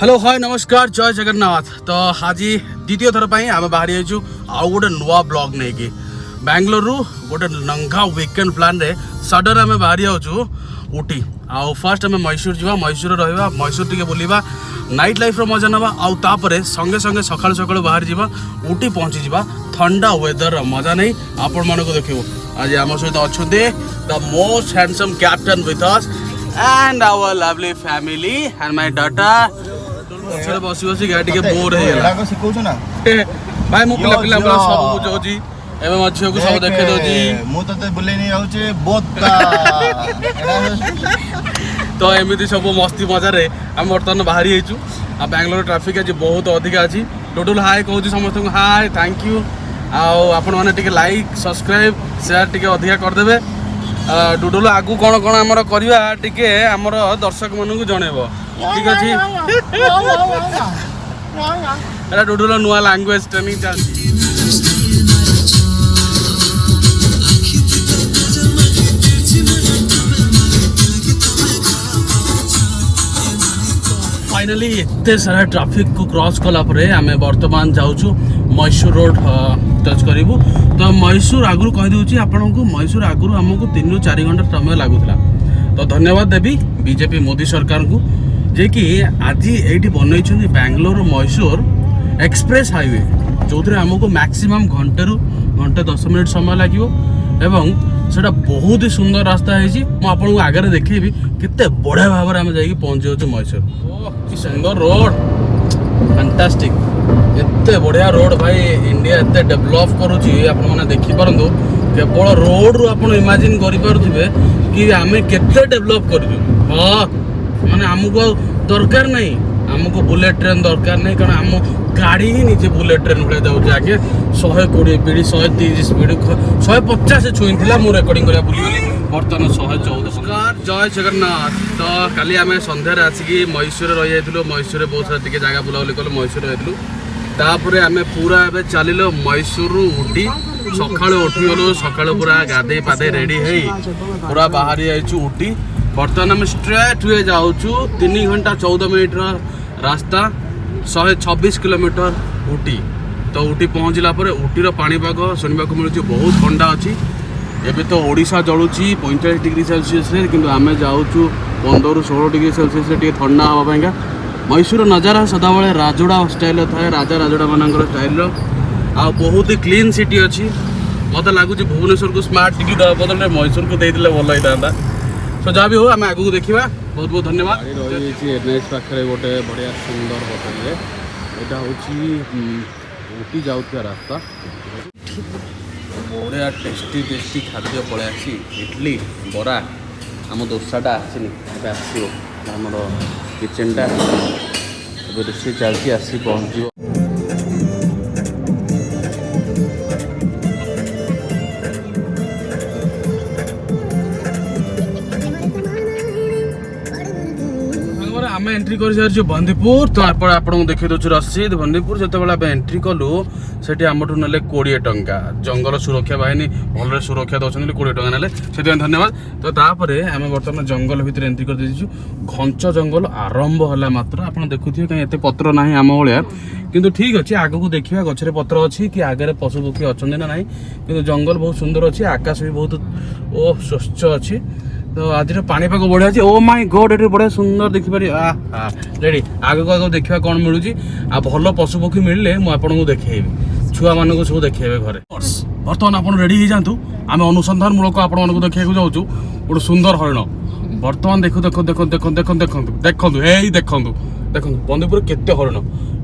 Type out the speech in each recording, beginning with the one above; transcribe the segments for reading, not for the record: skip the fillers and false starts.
Hello hi नमस्कार जय जगन्नाथ। तो आज द्वितीय थर पर आम बाहरी आईचु आउ गोटे नुआ ब्लॉग नहीं कि बेंगलोर गोटे नंगा वीकेंड प्लान रे सडन आम बाहरी आउचु ऊटी। आउ फर्स्ट आम मैसूर जावा, मैसूर रहा, मैसूर टी बुलवा, नाइट लाइफ रो मजा नवा। आउ तापरे संगे संगे सकाळ सकाळ बाहर जावा ऊटी पहुंची जावा ठंडा वेदर रो मजा नहीं आपण मन को देखिबो। आज आम सहित अच्छे the most handsome captain with us and our lovely family and my daughter. पछरे बसी बसी गाड़ी के बोर हे गेला सिखौछु ना भाई मु पिला पिला सब बुझौची एबे मछियो को सब देखे दोची मु तते बुले नहीं आउचे बोता। तो एमिति सब मस्ती मजा रे हम बर्तन बाहरी आइचु। आ बेंगलोर ट्रैफिक आज बहुत अधिक अछि। टोटल हाय कहू समस्त को हाय थैंक यू। आपण माने टिके लाइक सब्सक्राइब शेयर टिके अधिका कर देबे। डुडुल आगु कोन कोन हमर करिवा टिके हमर दर्शक मन को जणेबो ठीक अछि। एला डुडुल नुआ लैंग्वेज ट्रेनिंग चलछि। फाइनली एते सारा ट्रैफिक को क्रॉस कला परे आमे वर्तमान जाउछु मैसूर रोड टच करिवु। तो मैसूर आगु कहि दउछि आपन को मैसूर आगु हमको 3 ରୁ 4 घंटा समय लागुतला। तो धन्यवाद देबी बीजेपी मोदी सरकार को जे कि आज एठी बनई छथि बेंगलोर मैसूर एक्सप्रेस हाईवे जो हमको मैक्सिमम घंटे 10 मिनट समय लगे एवं सेटा बहुत ही सुंदर रास्ता है। मुझे आगे देखेबी केते बढ़िया भाव में जाइए पहुँचे मैसूर। कि सुंदर रोड फैंटास्टिक एते बढ़िया रोड भाई। इंडिया एते डेवलप करुच्ची आपने देखिपार केवल रोड रु आप इमेजिन करें कि आम केते डेवलप कर। हाँ माने आमको दरकार नहीं, आमको बुलेट ट्रेन दरकार नहीं कारण आम गाड़ी ही नीचे बुलेट ट्रेन भाई जाऊे आगे 120 स्पीड 130 स्पीड 150 छुई थी मुझे रेकर्डिंग करा बुलीगली बर्तमान 114। जय जगन्नाथ। तो काली आम सन्धार आसिक मैसूर रही जाइलु। मैसूर बहुत सारा टी जगह बुलाबुली कलु मैसूर रही तापर आम पूरा ए चल मैसूर ऊटी सका उठीगलु सका पूरा गाधे पाधे रेडी है पूरा बाहरी जाइचु ऊटी। बर्तमान आम स्ट्रेट वे जाऊँ 3 घंटा 14 मिनट रास्ता 126 किलोमीटर ऊटी। तो ऊटी पहुँचला ऊटीर पाणीपाग शुणा मिलूँ बहुत ठंडा अच्छी। एबे तो ओडिशा जलुची 45 डिग्री सेल्सियस किंतु आम जाऊँ 15 ରୁ 16 डिग्री सेल्सियस टे ठंडा हाँपाइका। मैसूर नजारा सदाबले राजोड़ा स्टाइल थाए राजा राजोड़ा मान स्टाइल आ बहुत ही क्लीन सिटी अच्छी। मत लगुच भुवनेश्वर को स्मार्ट सिटी देवा बदल मैसूर को देते भल होता। तो जहाँ भी हो आम आगू देखा। बहुत बहुत धन्यवाद। रही एनएच पाखे गोटे बढ़िया सुंदर होटेल यहाँ हूँ ऊटी जाऊा रास्ता बढ़िया टेस्टी टेस्टी खाद्य पलि आसी इडली बरा आम दोसाटा आसनी आसो आमर किचेनटा रोषे चलती आसी पहुँच। आम एंट्री कर सारी बंदीपुर। तो आपको देखी दूसरी रसीद बंदीपुर जो आम एंट्री कलु से आमठू ना 20 टंका जंगल सुरक्षा बाहिनी भल सुरक्षा दौरान 20 टंका ना से धन्यवाद। तो तापर आम बर्तमान जंगल भितर एंट्री कर दीजिए। घंच जंगल आरंभ है मात्र आप देखुए कहीं एत पत्र ना आम भाया किंतु ठीक अच्छे आगू देखा गचरे पत्र अच्छी कि आगे पशु पक्षी अच्छा ना ना कि जंगल बहुत सुंदर अच्छी आकाश भी बहुत स्वच्छ अच्छी। तो आज पानीपाग बढ़िया अच्छे। ओ माय गॉड ये बढ़िया सुंदर देखिपारे रेडी आगे को आगे देखा कौन मिलूँ आ भल पशु पक्षी मिलले मुझे देखेबी छुआ मान को सब देखेबे घरे। बर्तमान आप रेडी हो जातु आम अनुसंधान मूलक आपको देखा जाऊँ गोटे सुंदर हरिण। बर्तमान देखो देखो देखो देखो देखो देखो देखो देखो देखो बंदीपुर केते हरिण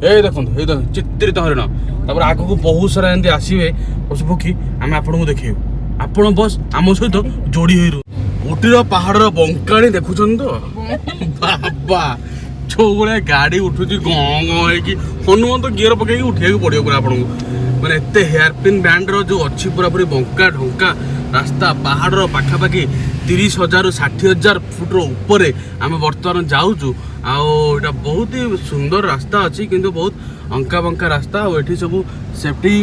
ए देखो चित्रित हरिण। तापर आगू को बहुत सारा एमती आसवे पशु पक्षी आम आपको देखेबू। आपण बस आम सहित जोड़ी हो ऊटीर पहाड़ बंकाणी देखुं तो बाबा जो भाई गाड़ी उठुची गं गं हो हनुमान तो गियर पकड़ उठा पड़ो पूरा आपको मैंने एत हेयरपिन बैंड जो अच्छी पूरा पूरी बंका ढंका रास्ता पहाड़ पाखापाखि 30,000 ରୁ 60,000 फुट्र ऊपर आम बर्तमान जाऊँ। आटा बहुत ही सुंदर रास्ता अच्छी किंतु बहुत अंका बंका रास्ता ये सब सेफ्टी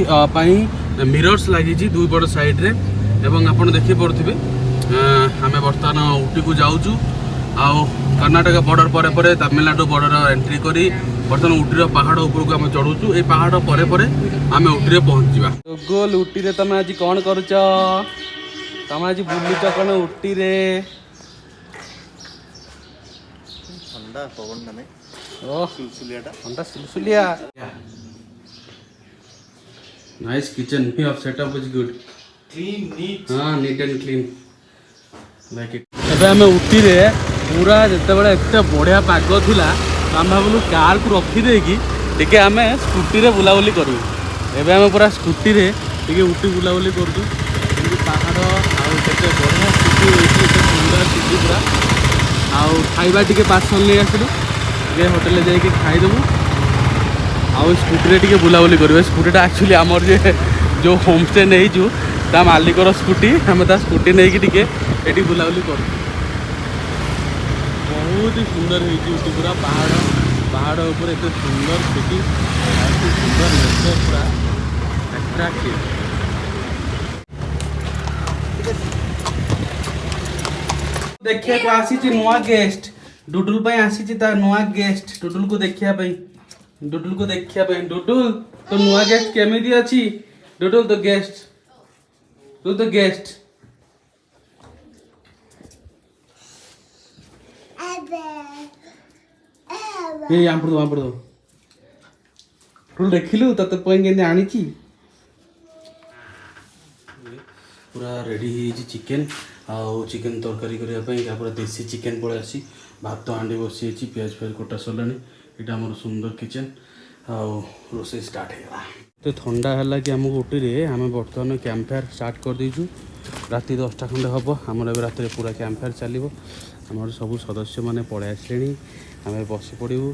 मिरर्स लगी दुई पट साइड्रे एवं आप देखी पारे आम बर्तमान ऊटी को जाऊँ। कर्णाटक बॉर्डर परे परे तमिलनाडु बॉर्डर एंट्री करी बर्तमान उटीर पहाड़ उपरको आम चढ़ुचु ए पहाड़ परे परे आम उटी पहुँचा गोल उटी तुम आज कौन करुच तुम आज बुलुच कौन उटी ठंडा पवन ना ठंडा सुलसुलिया nice kitchen your setup is good clean neat हाँ neat and clean like it एबे हमें उटी रे पूरा जिते बड़े एत बढ़िया पाग थिला आम भावलु कार को रखी देकी टिके आम स्कूटी रे बुलाबुली करूँ एबे आम पूरा स्कूटी रे टिके उटी बुलाबुली करूँ पहाड़ आते बढ़िया स्कूटी होती सुंदर स्कूटी पूरा आउ खाइबा टिके पार्सल नहीं आसलु टे होटेल जाइए खाईदेबू आउ स्कूटी रे टिके बुलाबुली करूँ स्कूटीटा एक्चुअली आमर जे जो होम स्टे नहीं जो ता मालिकर स्कूटी आम ता स्कूटी नहीं टिके एटी बुलाबुली करूँ बहुत ही सुंदर होती पूरा पहाड़ पहाड़ ऊपर एत सुंदर सिटी सुंदर नेचर पूरा अट्राक्टिव देखिए को आसी नुआ गेस्ट डुडुल पे आसी नुआ गेस्ट डुडुल को देखिया डुडुल को देखिया डुडुल तो नुआ गेस्ट केमिति अछि डुडुल तो गेस्ट तू तो गेस्ट ये यहाँ पड़ दो टूल देखिलु तते पॉइंट केने आनी छी पूरा रेडी है चिकेन आउ चिकेन तरकारी करने पूरा देसी चिकेन पड़े आसी भात हांडी बसी पियाज फियाज कटा सरलानी यहाँ आम सुंदर किचेन आउ रोसे स्टार्ट होगा तो ठंडा है कि आमको उटी आम बर्तमान कैंप फायर स्टार्ट कर दीचु राति 10टा खंडे हम आमर ए रात पूरा कैंप फायर चलो आमर सब सदस्य मैंने पड़े आसे आम बस पड़ू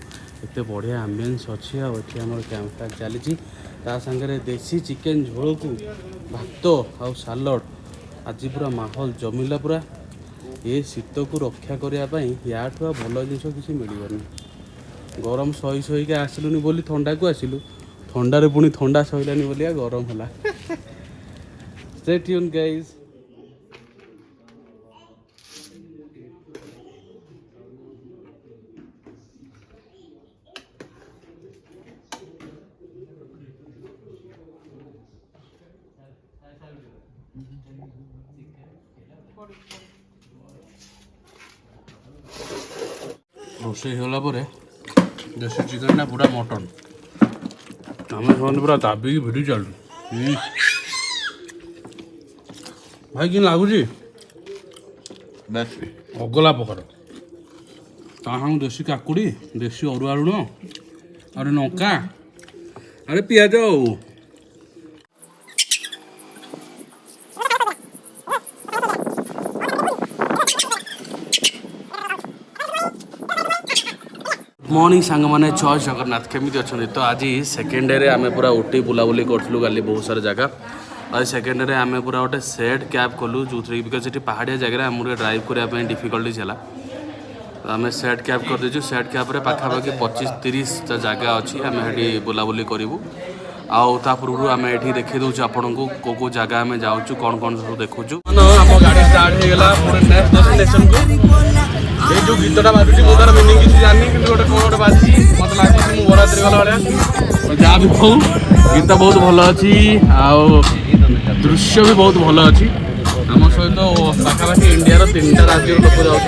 एत बढ़िया आम्बियंस अच्छी आम कैंप फायर चली सागर देसी चिकेन झोल को भात आउ सालड आज पूरा माहौल जमिला पूरा ये शीत को रक्षा करने या भल जिन किसी मिलनी गरम सही सहीके आसलुनि बोली ठंडा को आसिलु ठंडारे पुणी ठंडा सहलानी बोली गरम है स्टे ट्यून गाइस रोषे होला परे देसी चिकेन ना पूरा मटन आम समझ पूरा दाबी भिड़ी चलु भाई कि लगुच अगला प्रकार ताहाँ देसी काकुड़ी देसी अरुआ लुण अरे लंका अरे पियाज मॉर्निंग सांग मैंने जय जगन्नाथ केमी अच्छा तो आज सेकेंड डे आम पूरा उठी बुलाबुली करूँ गाली बहुत सारा जगह आज सेकेंड डे आम पूरा गोटे सेड कैब कलु जो बिकज ये पहाड़िया जगह आमको ड्राइव करने डिफिकल्टी है आम सेड कैब कर दीचु सेड कैब पाखापाखि 25-30 जगह अच्छी आम ये बुलाबुली करूँ आउ ता पूर्व आम ये देखी दूसरे आपन को कौ जगह आम जाऊँ कौन कौन सब देखु आम गाड़ी स्टार्ट होगा पूरे नेक्स्ट डेस्टिनेशन को ये जो गीतटा बाजुची मो तार मीनिंग किसी जानी कि गोटे कौन गोटे बाजी मत लगे मुझे बरात्री गला भाया जहाँ भी कहूँ गीत बहुत भल अच्छी आउ दृश्य भी बहुत भल अच्छी आम सहित पाखापाखि इंडिया 3टा राज्य लोक जाऊँ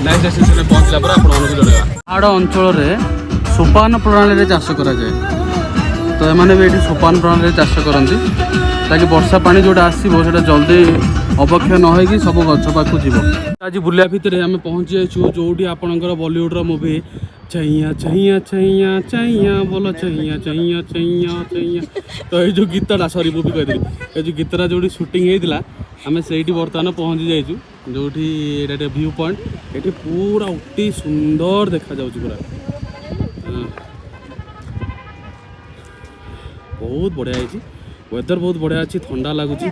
नेक्स्ट डेस्टिनेशन पहुँचला पर आपको जनवा पहाड़ अंचल सोपान प्रणाली चाष कराए तो एमाने भी ये सोपान प्रणाली चाष करती ताकि वर्षा पानी जोटा आसो से जल्दी अवक्षय न हो सब गछ पाक जीव आज बुलिया भितर आम पहुँची जाइए जो आपंकर बॉलीवुड्र मुवी छैया छैया छैया छैया बोल छैया छैया छैया छैया तो ये जो गीतटा सरी मुवी कहदेली ये जो गीतटा जो सुटिंग होता आम से बर्तमान पहुँची जाइए जो व्यू पॉइंट ये पूरा उठी सुंदर देखा जाऊँ पूरा बहुत बढ़िया है वेदर बहुत बढ़िया अच्छी ठंडा लगुच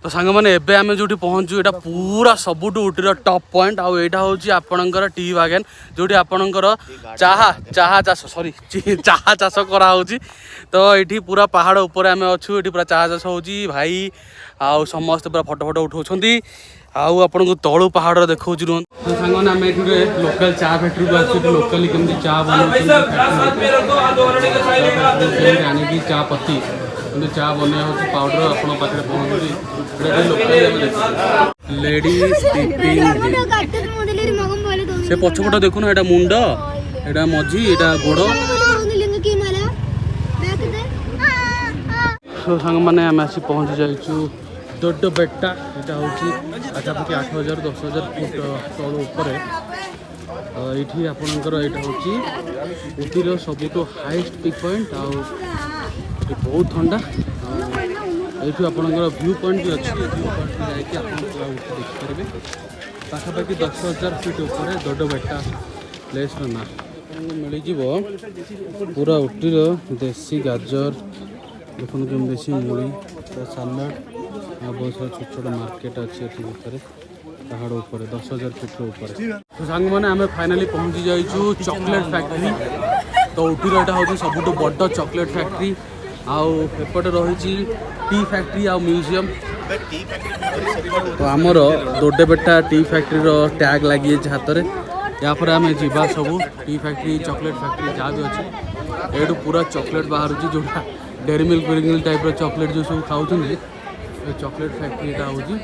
तो सांग मैंने एबे आम जो पहुँचू यहाँ पूरा सबुठ उटीर टॉप पॉइंट आउ यहाँ हूँ आपणकर टी वैगन जो आपणकर चाहा चाहा चाष सॉरी चाहा चाष कराऊँगी तो ये पूरा पहाड़ उपर आम अच्छू ये पूरा चाहा चाष हो भाई आउ समस्त पूरा फटो फटो उठाऊँ आउ आपन को तलू पहाड़ देखा रुहन तो सांग मैंने आम ये लोकल चा फैक्ट्री को आसो लोकली कमी चा बना चा पत्ती चा बनिया हो पाउडर आपण पाखे पहुँची लेडीज से पछपट देखुन एटा मुंड एटा मझी एटा गोड़ सो सांग मैंने आम आसी पहुँची जाइचु दोड्ड बेट्टा यहाँ हूँ पाखापाखि 8,000 10,000 फुट तल उपर ये आपणकर यहाँ हूँ उटीर सबुठ हाइस्ट पिक पॉइंट आउ बहुत ठंडा ये आपंकर व्यू पॉइंट भी अच्छी व्यू पॉइंट देखिपारे पाखापाखि 10,000 फीट उपर दोड्ड बेट्टा प्लेस ना मिल पूरा उटीर देसी गाजर देखो देसी मूली सालाड बहुत सारा छोट छोट मार्केट अच्छी भितर पहाड़ उपर 10,000 फीट ऊपर तो सांग मैंने आम फाइनाली पहुँची जाइचु चॉकलेट फैक्ट्री तो उटीर यहाँ हूँ सबुठ बड़ चॉकलेट फैक्ट्री आउ एपटे रही टी फैक्ट्री आउ म्यूजियम तो आमर दोड्डे बेट्टा टी फैक्ट्री टैग लगी हाथ में या पर आम जा सब टी फैक्ट्री चॉकलेट फैक्ट्री जहाँ भी अच्छे ये पूरा चॉकलेट बाहर जोटा डेरी मिल्क टाइप चॉकलेट जो सब खाऊँ चॉकलेट फैक्ट्री यहाँ हूँ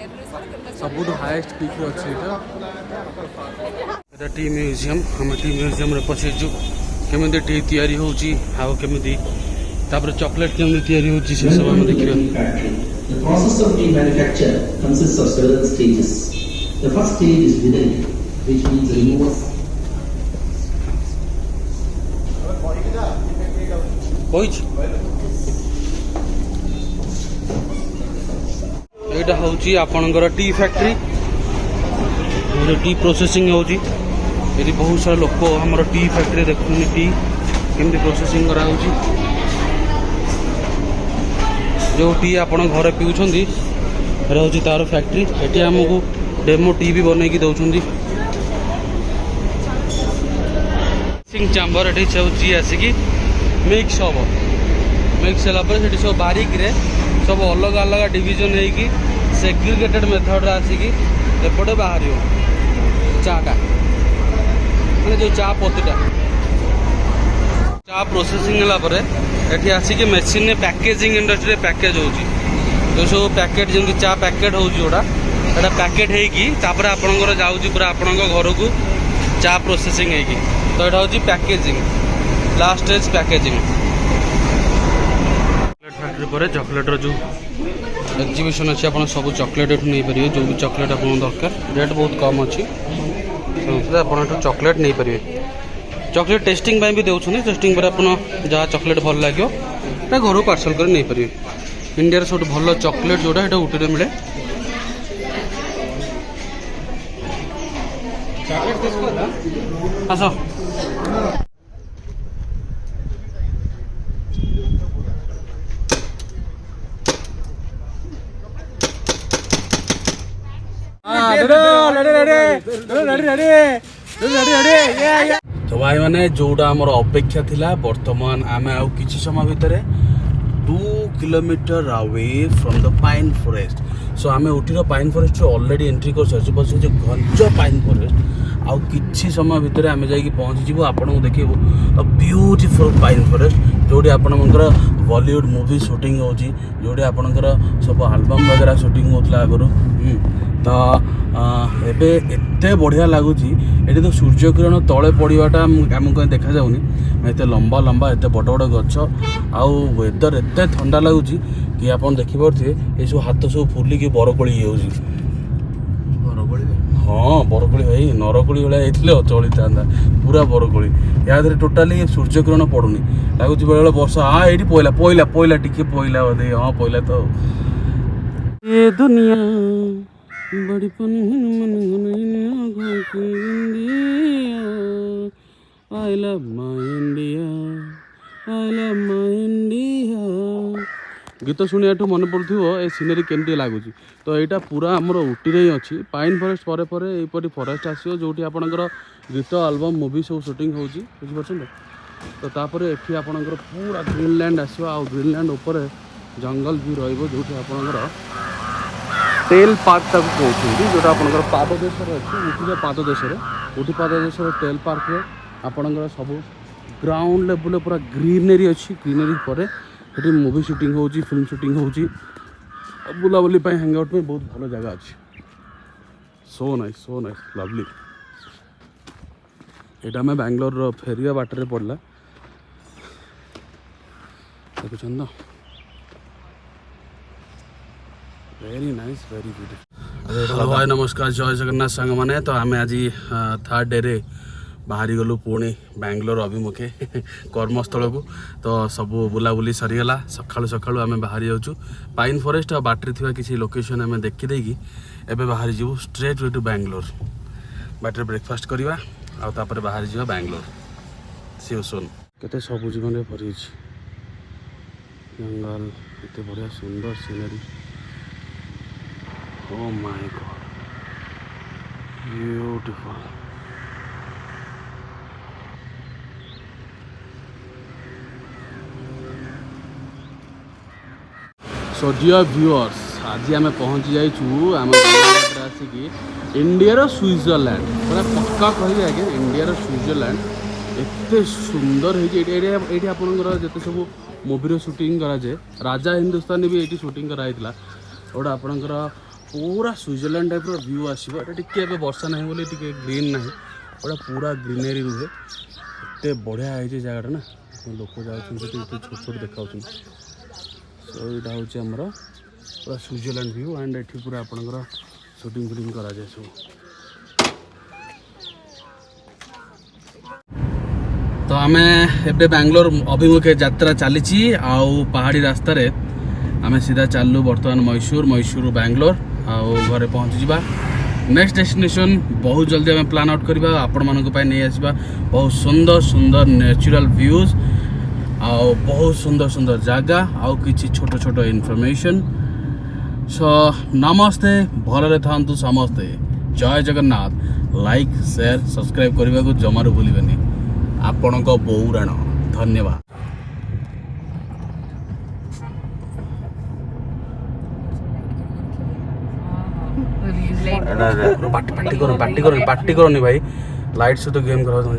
सबुठ हाएस्ट पिक अच्छे यहाँ टी म्यूजियम आम टी म्यूजियम पशेचु केमी टी तैयारी होची आउ केमी तापर चॉकलेट केमी तैयारी होची से सब हम देखिबा The process of tea manufacture consists of several stages. The first stage is bidding, which means removal. एटा होची आपनकर टी फैक्ट्री टी प्रोसेसिंग होची ये बहुत सारा लोक हमर टी फैक्ट्री देखुनी टी केमती प्रोसेसिंग करा होची जो टी आपण घर पिउछंदी रहउची तार फैक्ट्री एटी हमकु डेमो टी भी बनै की दउछंदी सिंग चैम्बर एटी छउची आसी मिक्स हबो मिक्स होला पर सेठी सब बारीक रे सब अलग अलग डिवीजन है कि सेग्रीगेटेड मेथड आसिकी एपटे बाहर चाटा मैंने जो चा पत्तीटा चा प्रोसेसिंग है एठी आसिकी मेसीन ने पैकेजिंग इंडस्ट्री पैकेज होची जो सब पैकेट जमी चा पैकेट होची जोड़ा एटा पैकेट है कि तापर आपनकर जाउची पूरा आपनकर घर को चा प्रोसेसिंग है कि तो एटा होची packaging last stage packaging factory पर चॉकलेट जो एक्जिबिशन अच्छे आप सब चॉकलेट नहीं पारे जो भी चॉकलेट आप दरकार रेट बहुत कम अच्छी आप चॉकलेट नहीं पारे चॉकलेट टेस्टिंग भी देउछन टेस्टिंग पर आप जहाँ चॉकलेट भल लगे घर पार्सल कर नहीं पारे इंडिया सब भल चॉकलेट जोड़ा ये उटीरे मिले आस तो भाई मैंने जोड़ा आमर अपेक्षा थिला वर्तमान आम आउ किछि समय भितर 2 kilometre away from the pine forest so आम उटीर पाइन फॉरेस्ट ऑलरेडी एंट्री कर सारी बस जो घंच पाइन फॉरेस्ट आउ किछि समय भितर आम जाइए पहुँची जीव आपको देखिए अ ब्यूटीफुल पाइन फॉरेस्ट जोटी आपणकर बॉलीवुड मूवी शूटिंग होची जोटी आपणकर सब एल्बम वगैरह शूटिंग होता आगु तो एबे एते बढ़िया लगुच ये तो सूर्य किरण तले पड़ाटा आमको देखा जाऊनी एत लंबा लंबा एत बड़ बड़ गच आउ वेदर एत ठंडा लगुच कि आप देखिपे ये सब हाथ सब फुलिकी बरकोली हो हाँ बरकोली भाई नरकोली भाई चलता पूरा बरकोली या टोटाली सूर्य किरण पड़ूनी लगुच बेले वर्षा हाँ ये पहला पहला पहला टिके पहला बोधे हाँ पहला तो ये दुनिया बड़ी I love my India I love my India गीत शुणिया मन पड़ो ये सीनेरी केमती लगुच तो यहाँ पूरा आमर उटी ही अच्छी पाइन फॉरेस्ट पर यहपरी फॉरेस्ट आसो जो आपंकर गीत एल्बम मूवी सब शूटिंग होची बुझिपारछन तो तापर एठी आपंकर पूरा ग्रीनलैंड आसो आ ग्रीनलैंड उपर जंगल भी रहिबो जो आपंकर टेल पार्क तक कहते जोटा आपंकर पाददेश अच्छी उठी पाददेश टेल पार्क आपंकर सब ग्राउंड लेवल पूरा ग्रीनरी अच्छी ग्रीनरी पर ये मूवी शूटिंग होची फिल्म शूटिंग होची बुलाबुली हैंगआउट में बहुत भल जगह अच्छी सो नाइस लवली यहाँ आम बैंगलोर फेरिया बाटर पड़ला देखुं ना very nice very beautiful hello hi नमस्कार जय जगन्नाथ सांग मैंने तो आम आज थर्ड डे रे बाहरी गलु पुणी बैंगलोर अभिमुखे कर्मस्थल को तो सब बुलाबुली सरीगला सकाळु सकाळु आम बाहरी जाऊँ पाइन फॉरेस्ट और बाटरी थी किसी लोकेशन आम देखीदेकी एबे बाहरी जीवु स्ट्रेट वे टू बैंगलोर बाटर ब्रेकफास्ट करवा आउे बाहरी जा बैंगलोर सी सोन केते सब जीवन भरी जंगल एत बढ़िया सुंदर scenery oh my God beautiful so dear viewers आज आम पहुँची जाइए आम आसिकी इंडिया स्विट्जरलैंड पूरा पक्का कह आज्ञा इंडिया स्विट्जरलैंड एत सुंदर ये आपंकर जिते सब मूवी शूटिंग कराए राजा हिंदुस्तानी भी ये शूटिंग कराई गोटे आपंकर पूरा स्विट्जरलैंड टाइप व्यू आसो टे वर्षा ना बोली ग्रीन ना गोटे पूरा ग्रीनरी रुहे एत बढ़िया है जगह ना लोक जाऊँ छोट छोट देखा सो यहाँ हूँ आमर पूरा स्विट्जरलैंड व्यू एंड ये पूरा आपंकर शूटिंग फुटिंग कराए सब तो आम एबे बैंगलोर अभिमुखे यात्रा चली आउ पहाड़ी रास्ता रे आम सीधा चलू बर्तमान मैसूर बैंगलोर आउ घरे पहुँची जा नेक्स्ट डेस्टिनेशन बहुत जल्दी आम प्लान आउट करवा आपण मानक नहीं आसवा बहुत सुंदर सुंदर नेचुरल व्यूज आउ बहुत सुंदर सुंदर जगह आउ किछि छोट छोट इनफॉरमेशन सो नमस्ते भलरे थांतु समस्ते जय जगन्नाथ लाइक शेयर सब्सक्राइब करने को जमारू भूलिबेनी आपण को बौराण धन्यवाद पार्टी करो भाई लाइट से तो गेम करा